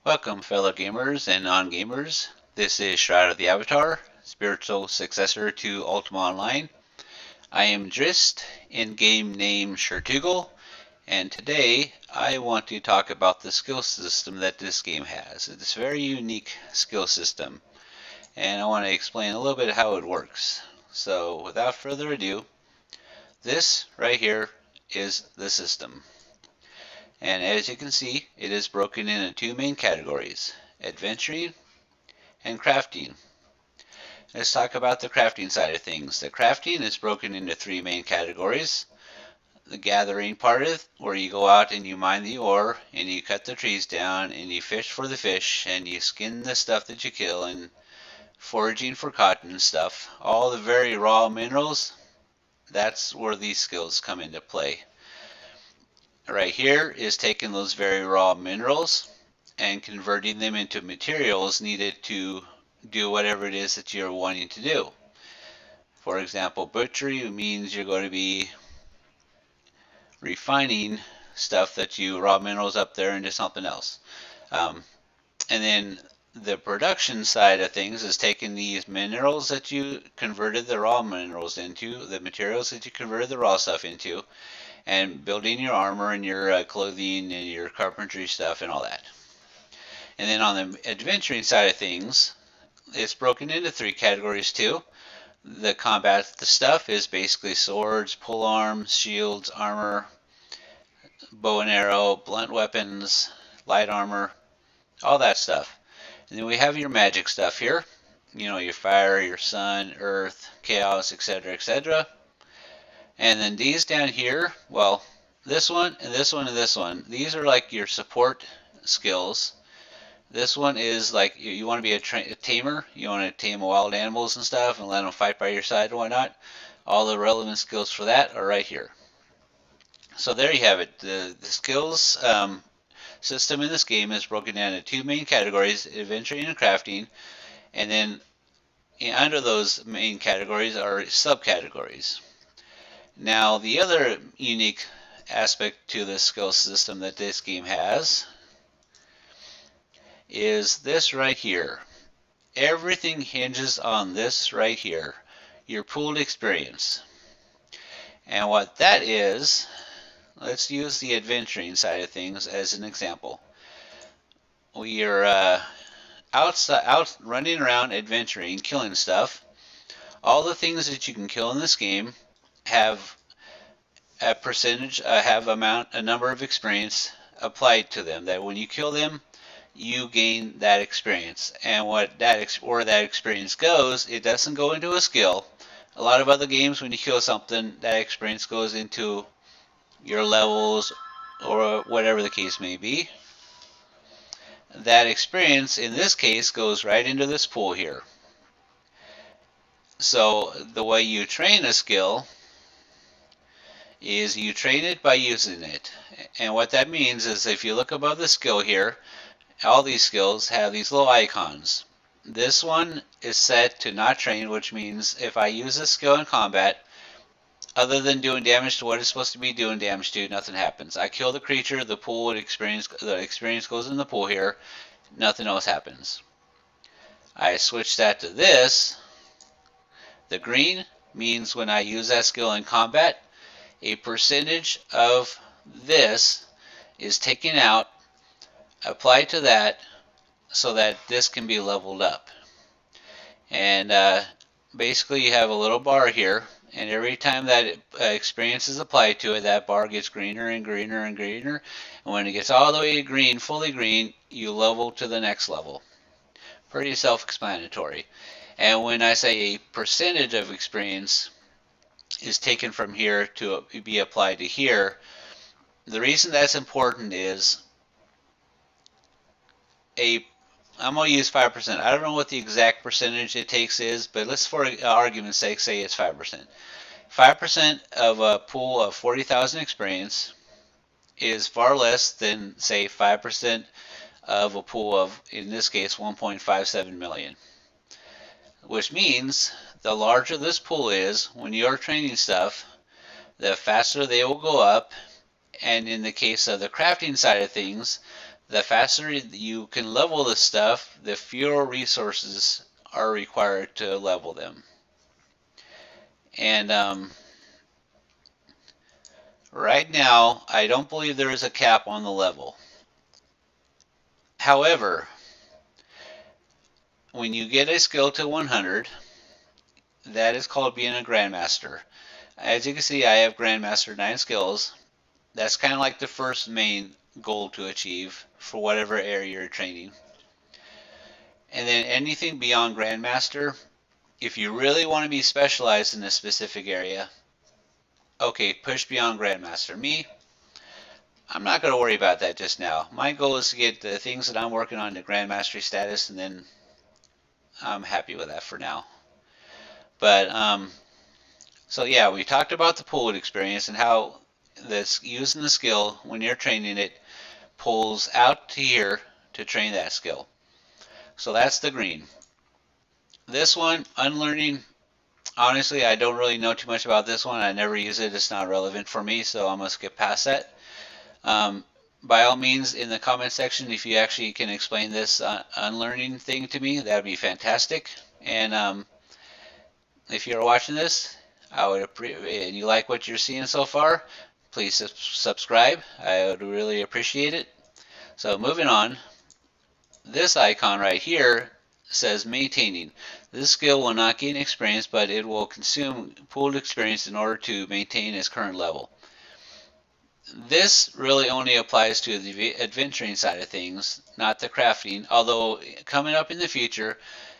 Welcome, fellow gamers and non-gamers. This is Shroud of the Avatar, spiritual successor to Ultima Online. I am Drist, in-game name Shertugal, and today I want to talk about the skill system that this game has. It's a very unique skill system, and I want to explain a little bit how it works. So, without further ado, this right here is the system. And as you can see, it is broken into two main categories: adventuring and crafting. Let's talk about the crafting side of things. The crafting is broken into three main categories. The gathering part of it, where you go out and you mine the ore, and you cut the trees down, and you fish for the fish, and you skin the stuff that you kill, and foraging for cotton and stuff. All the very raw minerals, that's where these skills come into play. Right here is taking those very raw minerals and converting them into materials needed to do whatever it is that you're wanting to do. For example, butchery means you're going to be refining stuff that you raw minerals up there into something else. And then the production side of things is taking these minerals that you converted the raw minerals into, the materials that you converted the raw stuff into, and building your armor and your clothing and your carpentry stuff and all that. And then on the adventuring side of things, it's broken into three categories too. The combat stuff is basically swords, polearms, shields, armor, bow and arrow, blunt weapons, light armor, all that stuff. And then we have your magic stuff here. You know, your fire, your sun, earth, chaos, etc., etc. And then these down here, well, this one and this one and this one, these are like your support skills. This one is like you want to be a tamer. You want to tame wild animals and stuff and let them fight by your side and whatnot. All the relevant skills for that are right here. So there you have it. The skills system in this game is broken down into two main categories: adventuring and crafting. And then under those main categories are subcategories. Now, the other unique aspect to the skill system that this game has is this right here. Everything hinges on this right here, your pooled experience. And what that is, let's use the adventuring side of things as an example. We are out running around adventuring, killing stuff. All the things that you can kill in this game have a percentage, a number of experience applied to them. That when you kill them, you gain that experience. And where that experience goes, it doesn't go into a skill. A lot of other games, when you kill something, that experience goes into your levels or whatever the case may be. That experience, in this case, goes right into this pool here. So the way you train a skill is you train it by using it. And what that means is if you look above the skill here, all these skills have these little icons. This one is set to not train, which means if I use this skill in combat, other than doing damage to what it's supposed to be doing damage to, nothing happens. I kill the creature, the experience goes in the pool here, nothing else happens. I switch that to this. The green means when I use that skill in combat, a percentage of this is taken out, applied to that, so that this can be leveled up. And basically you have a little bar here, and every time that experience is applied to it, that bar gets greener and greener and greener. And when it gets all the way to green, fully green, you level to the next level. Pretty self-explanatory. And when I say a percentage of experience is taken from here to be applied to here, the reason that's important is I'm going to use 5%. I don't know what the exact percentage it takes is, but let's, for argument's sake, say it's 5%. 5% of a pool of 40,000 experience is far less than, say, 5% of a pool of, in this case, 1.57 million. Which means the larger this pool is, when you're training stuff, the faster they will go up. And in the case of the crafting side of things, The faster you can level this stuff, the fewer resources are required to level them. And right now, I don't believe there is a cap on the level. However, when you get a skill to 100, that is called being a Grandmaster. As you can see, I have Grandmaster 9 skills. That's kind of like the first main goal to achieve for whatever area you're training. And then anything beyond Grandmaster, if you really want to be specialized in a specific area, okay, push beyond Grandmaster. Me, I'm not going to worry about that just now. My goal is to get the things that I'm working on to Grandmastery status, and then I'm happy with that for now. But, so yeah, we talked about the pull experience and how this using the skill when you're training it pulls out to here to train that skill. So that's the green. This one, unlearning, honestly, I don't really know too much about this one. I never use it. It's not relevant for me, so I'm going to skip past that. By all means, in the comment section, if you actually can explain this unlearning thing to me, that would be fantastic. And if you're watching this, and you like what you're seeing so far, please subscribe. I would really appreciate it. So moving on, this icon right here says maintaining. This skill will not gain experience, but it will consume pooled experience in order to maintain its current level. This really only applies to the adventuring side of things, not the crafting, although coming up in the future,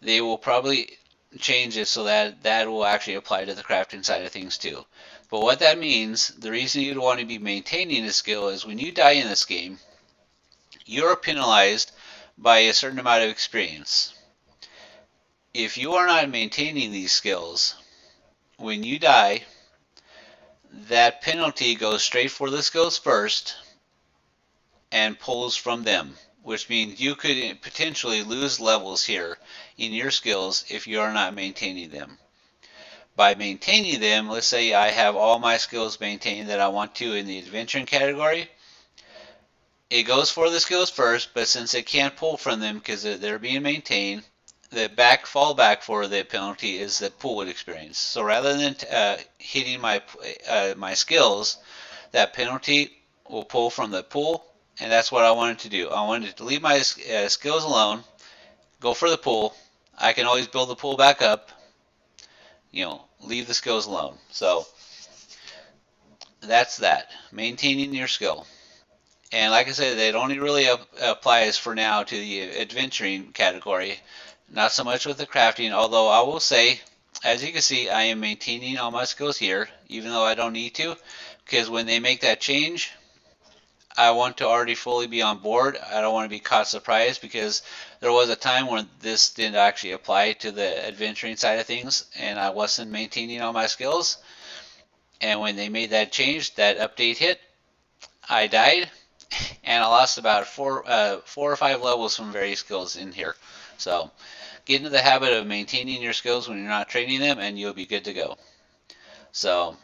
they will probably change it so that that will actually apply to the crafting side of things too. But what that means, the reason you'd want to be maintaining a skill is when you die in this game, you're penalized by a certain amount of experience. If you are not maintaining these skills, when you die, that penalty goes straight for the skills first and pulls from them, which means you could potentially lose levels here in your skills if you are not maintaining them. By maintaining them, let's say I have all my skills maintained that I want to in the adventuring category, it goes for the skills first, but since it can't pull from them because they're being maintained, the fallback for the penalty is the pool experience. So rather than hitting my skills, that penalty will pull from the pool, and that's what I wanted to do. I wanted to leave my skills alone, go for the pool. I can always build the pool back up, leave the skills alone. So that's that, maintaining your skill. And like I said, it only really applies for now to the adventuring category, not so much with the crafting, although I will say, as you can see, I am maintaining all my skills here, even though I don't need to, because when they make that change, I want to already fully be on board. I don't want to be caught surprised, because there was a time when this didn't actually apply to the adventuring side of things, and I wasn't maintaining all my skills. And when they made that change, that update hit, I died, and I lost about four or five levels from various skills in here. So get into the habit of maintaining your skills when you're not training them, and you'll be good to go. So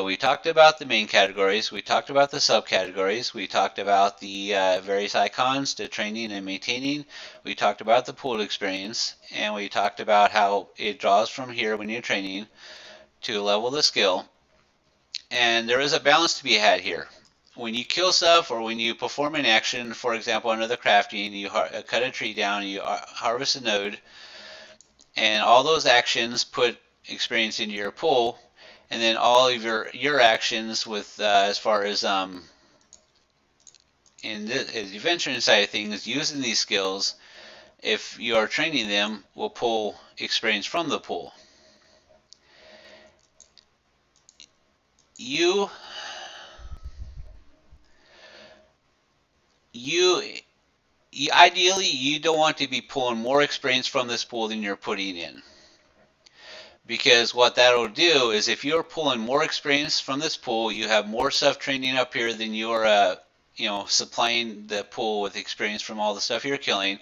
we talked about the main categories, we talked about the subcategories, we talked about the various icons to training and maintaining, we talked about the pool experience, and we talked about how it draws from here when you're training to level the skill. And there is a balance to be had here. When you kill stuff or when you perform an action, for example, under the crafting, you cut a tree down, you harvest a node, and all those actions put experience into your pool, and then all of your actions with as far as in the adventuring side of things, using these skills, if you are training them, will pull experience from the pool. Ideally, you don't want to be pulling more experience from this pool than you're putting in. Because what that'll do is if you're pulling more experience from this pool, you have more stuff training up here than you're supplying the pool with experience from all the stuff you're killing.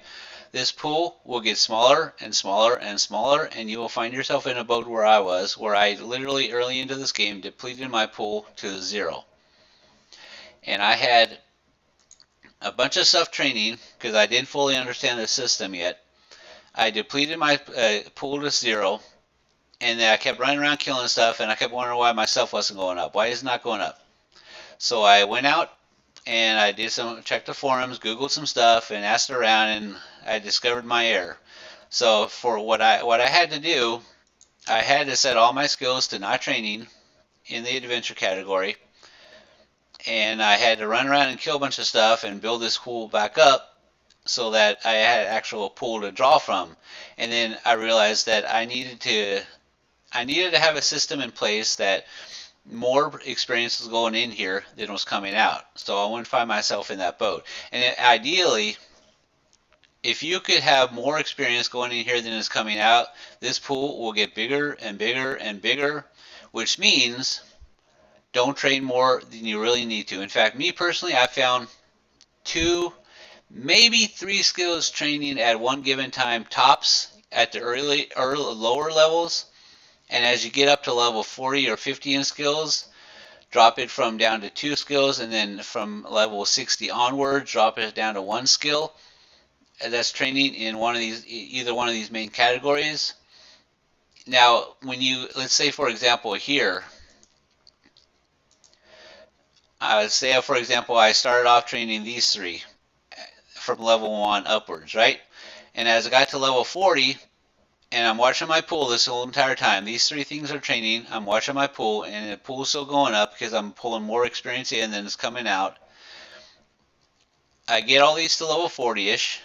This pool will get smaller and smaller and smaller, and you will find yourself in a boat where I was, where I literally early into this game depleted my pool to 0. and I had a bunch of stuff training because I didn't fully understand the system yet. I depleted my pool to 0, and then I kept running around killing stuff, and I kept wondering why my stuff wasn't going up. Why is it not going up? So I went out and I did checked the forums, Googled some stuff, and asked around, and I discovered my error. So for what I had to do, I had to set all my skills to not training in the adventure category, and I had to run around and kill a bunch of stuff and build this pool back up so that I had actual pool to draw from. And then I realized that I needed to have a system in place that more experience was going in here than was coming out. So I wouldn't find myself in that boat. And ideally, if you could have more experience going in here than is coming out, this pool will get bigger and bigger and bigger, which means don't train more than you really need to. In fact, me personally, I found 2, maybe 3 skills training at one given time tops at the early or lower levels. And as you get up to level 40 or 50 in skills, drop it from down to 2 skills, and then from level 60 onward, drop it down to 1 skill. And that's training in either one of these main categories. Now, when let's say for example here, say for example I started off training these 3 from level 1 upwards, right? And as I got to level 40, and I'm watching my pool this whole entire time. These 3 things are training. I'm watching my pool, and the pool's still going up because I'm pulling more experience in than is coming out. I get all these to level 40-ish,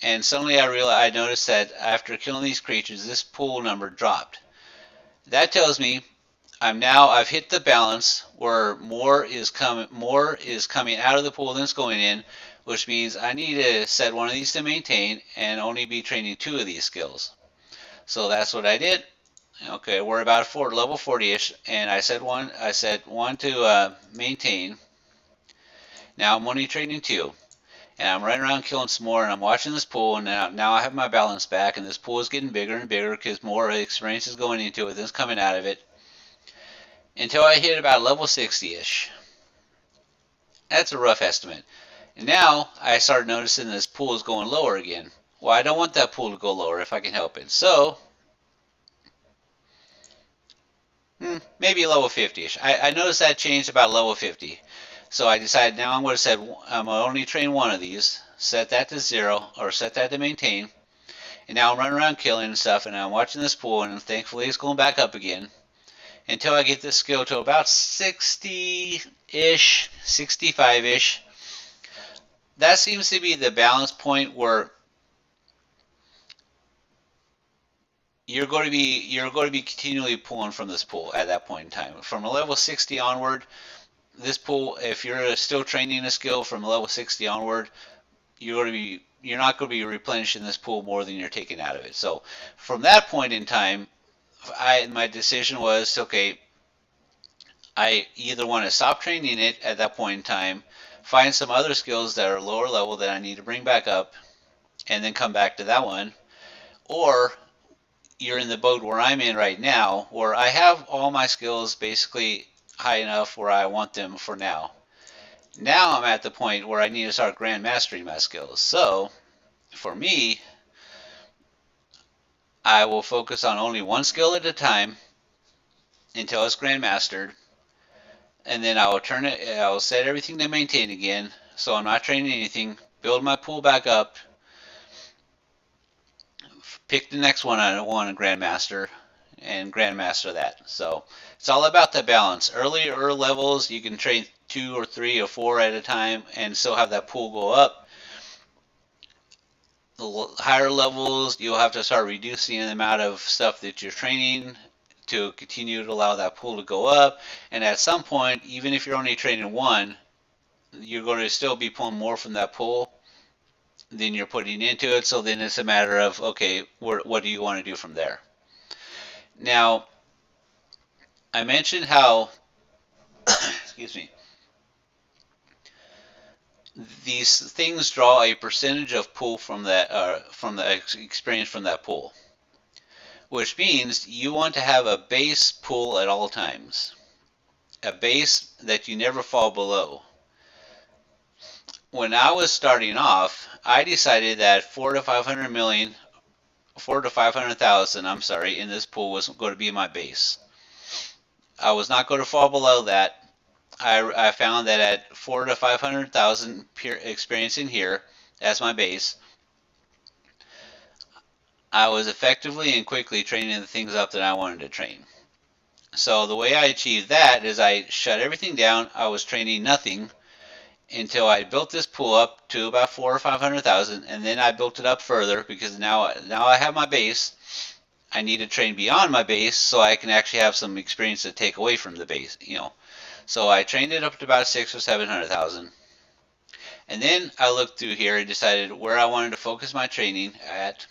and suddenly I notice that after killing these creatures, this pool number dropped. That tells me I've hit the balance where more is coming out of the pool than it's going in, which means I need to set one of these to maintain and only be training 2 of these skills. So that's what I did. Okay, we're about level 40-ish, and I set one to maintain. Now I'm only training 2, and I'm running around killing some more, and I'm watching this pool, and now I have my balance back, and this pool is getting bigger and bigger because more experience is going into it than is coming out of it, until I hit about level 60-ish. That's a rough estimate. And now I start noticing this pool is going lower again. Well, I don't want that pool to go lower if I can help it. So, maybe level 50-ish. I noticed that changed about level 50. So I decided now I'm going to only train 1 of these, set that to 0, or set that to maintain. And now I'm running around killing and stuff, and I'm watching this pool, and thankfully it's going back up again, until I get this skill to about 60-ish, 65-ish. That seems to be the balance point where you're going to be continually pulling from this pool at that point in time. From a level 60 onward, this pool, if you're still training a skill from level 60 onward, you're not going to be replenishing this pool more than you're taking out of it. So from that point in time, my decision was, okay, I either want to stop training it at that point in time, find some other skills that are lower level that I need to bring back up, and then come back to that one, or you're in the boat where I'm in right now, where I have all my skills basically high enough where I want them for now. Now I'm at the point where I need to start grand mastering my skills. So for me, I will focus on only 1 skill at a time until it's grand mastered, and then I will set everything to maintain again, so I'm not training anything, build my pool back up, pick the next one I want to grandmaster, and grandmaster that. So it's all about the balance. Earlier levels, you can train 2 or 3 or 4 at a time and still have that pool go up. The higher levels, you'll have to start reducing the amount of stuff that you're training to continue to allow that pool to go up. And at some point, even if you're only training 1, you're going to still be pulling more from that pool than you're putting into it. So then it's a matter of, okay, what do you want to do from there? Now, I mentioned how, excuse me, these things draw a percentage of pool from the experience from that pool, which means you want to have a base pool at all times, a base that you never fall below. when I was starting off, I decided that 4 to 500,000, I'm sorry, in this pool was going to be my base. I was not going to fall below that. I found that at 4 to 500,000 experience in here as my base, I was effectively and quickly training the things up that I wanted to train. So the way I achieved that is I shut everything down. I was training nothing until I built this pool up to about 4 or 500,000, and then I built it up further because now I have my base. I need to train beyond my base so I can actually have some experience to take away from the base, you know. So I trained it up to about 6 or 700,000, and then I looked through here and decided where I wanted to focus my training at.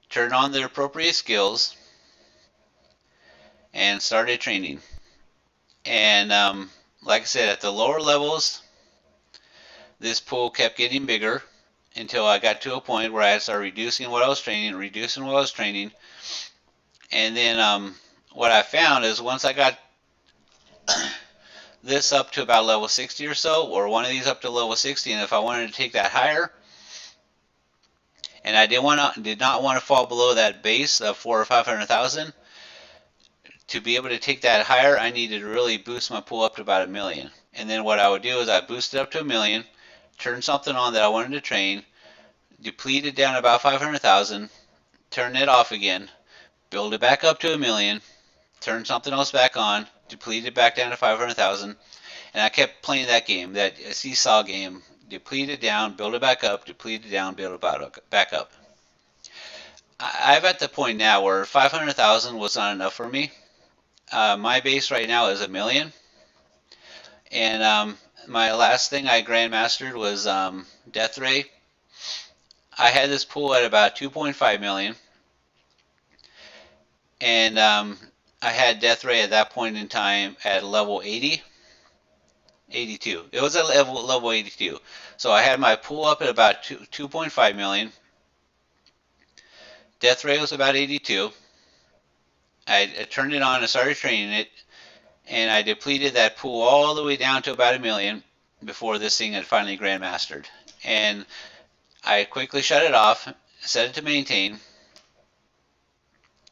Turned on the appropriate skills and started training. And like I said, at the lower levels, this pool kept getting bigger until I got to a point where I started reducing what I was training. And then what I found is once I got this up to about level 60 or so, or one of these up to level 60, and if I wanted to take that higher, and I did not want to fall below that base of 4 or 500,000, to be able to take that higher, I needed to really boost my pool up to about 1,000,000. And then what I would do is I boost it up to 1,000,000, turn something on that I wanted to train, deplete it down to about 500,000, turn it off again, build it back up to 1,000,000, turn something else back on, deplete it back down to 500,000, and I kept playing that game, that seesaw game, deplete it down, build it back up, deplete it down, build it back up. I'm at the point now where 500,000 was not enough for me. My base right now is 1,000,000, and my last thing I grandmastered was Death Ray. I had this pool at about 2.5 million, and I had Death Ray at that point in time at level 82. It was at level 82. So I had my pool up at about 2.5 million. Death Ray was about 82. I turned it on and started training it, and I depleted that pool all the way down to about 1,000,000 before this thing had finally grandmastered. And I quickly shut it off, set it to maintain,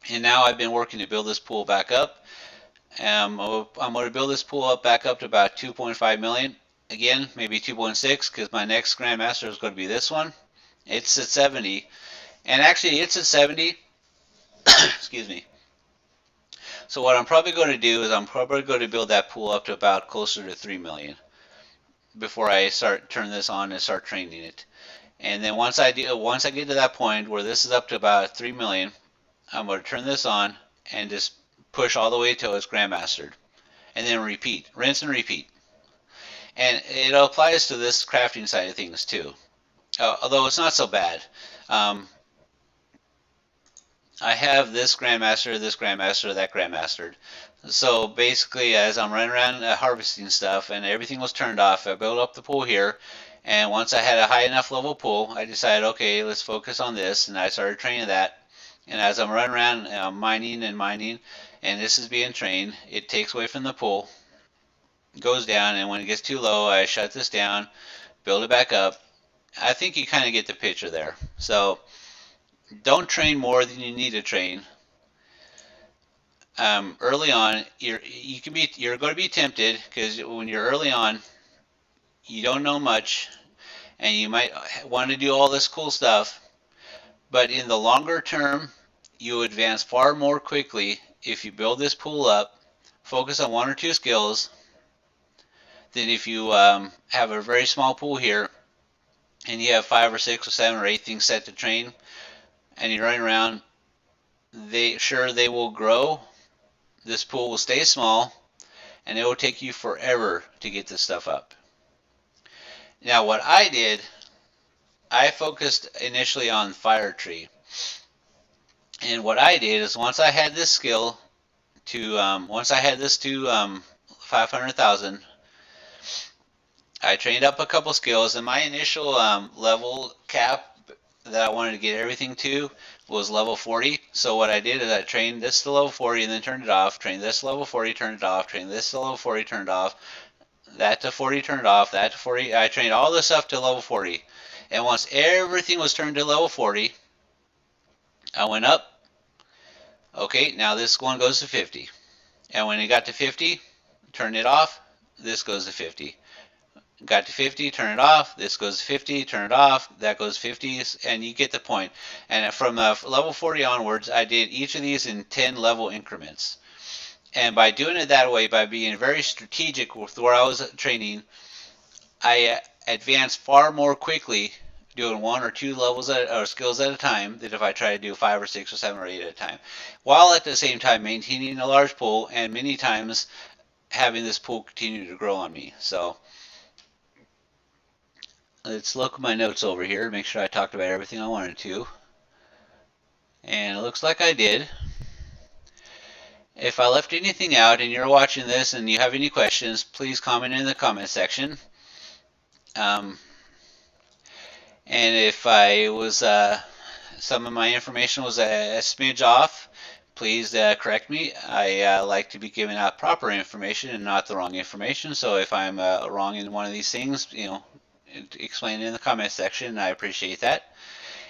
and now I've been working to build this pool back up. I'm going to build this pool up back up to about 2.5 million. Again, maybe 2.6, because my next grandmaster is going to be this one. It's at 70, and actually it's at 70. Excuse me. So what I'm probably going to do is I'm probably going to build that pool up to about closer to 3 million before I turn this on and start training it. And then once I get to that point where this is up to about 3 million, I'm going to turn this on and just push all the way till it's grandmastered, and then repeat, rinse and repeat. And it applies to this crafting side of things too, although it's not so bad. I have this grandmaster, that grandmastered. So basically, as I'm running around harvesting stuff and everything was turned off, I built up the pool here, and once I had a high enough level pool, I decided, okay, let's focus on this, and I started training that. And as I'm running around mining, and this is being trained, it takes away from the pool, goes down, and when it gets too low, I shut this down, build it back up. I think you kind of get the picture there. So don't train more than you need to train. Early on, you're going to be tempted, because when you're early on, you don't know much, and you might want to do all this cool stuff. But in the longer term, you advance far more quickly if you build this pool up, focus on 1 or 2 skills, than if you have a very small pool here and you have 5 or 6 or 7 or 8 things set to train, and you're running around. They will grow. This pool will stay small, and it will take you forever to get this stuff up. Now what I did, I focused initially on Fire Tree. And what I did is once I had this skill to, 500,000, I trained up a couple skills, and my initial level cap that I wanted to get everything to was level 40. So what I did is I trained this to level 40 and then turned it off, trained this to level 40, turned it off, trained this to level 40, turned it off. that to 40, turn it off, that to 40. I trained all this stuff to level 40. And once everything was turned to level 40, I went up. Okay, now this one goes to 50. And when it got to 50, turn it off. This goes to 50. Got to 50, turn it off. This goes to 50, turn it off. That goes 50, and you get the point. And from level 40 onwards, I did each of these in 10 level increments. And by doing it that way, by being very strategic with where I was training, I advanced far more quickly doing 1 or 2 levels or skills at a time than if I try to do 5 or 6 or 7 or 8 at a time, while at the same time maintaining a large pool and many times having this pool continue to grow on me. So let's look at my notes over here, make sure I talked about everything I wanted to. And it looks like I did. If I left anything out and you're watching this and you have any questions, please comment in the comment section. And if I was some of my information was a smidge off, please correct me. I like to be giving out proper information and not the wrong information. So if I'm wrong in one of these things, explain it in the comment section. I appreciate that.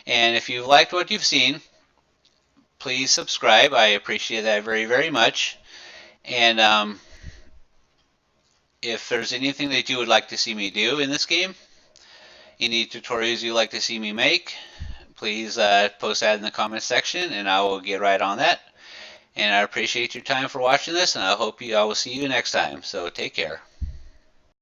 And if you've liked what you've seen, please subscribe. I appreciate that very, very much. And if there's anything that you would like to see me do in this game, any tutorials you'd like to see me make, please post that in the comment section and I will get right on that. And I appreciate your time for watching this, and I hope I will see you next time. So take care.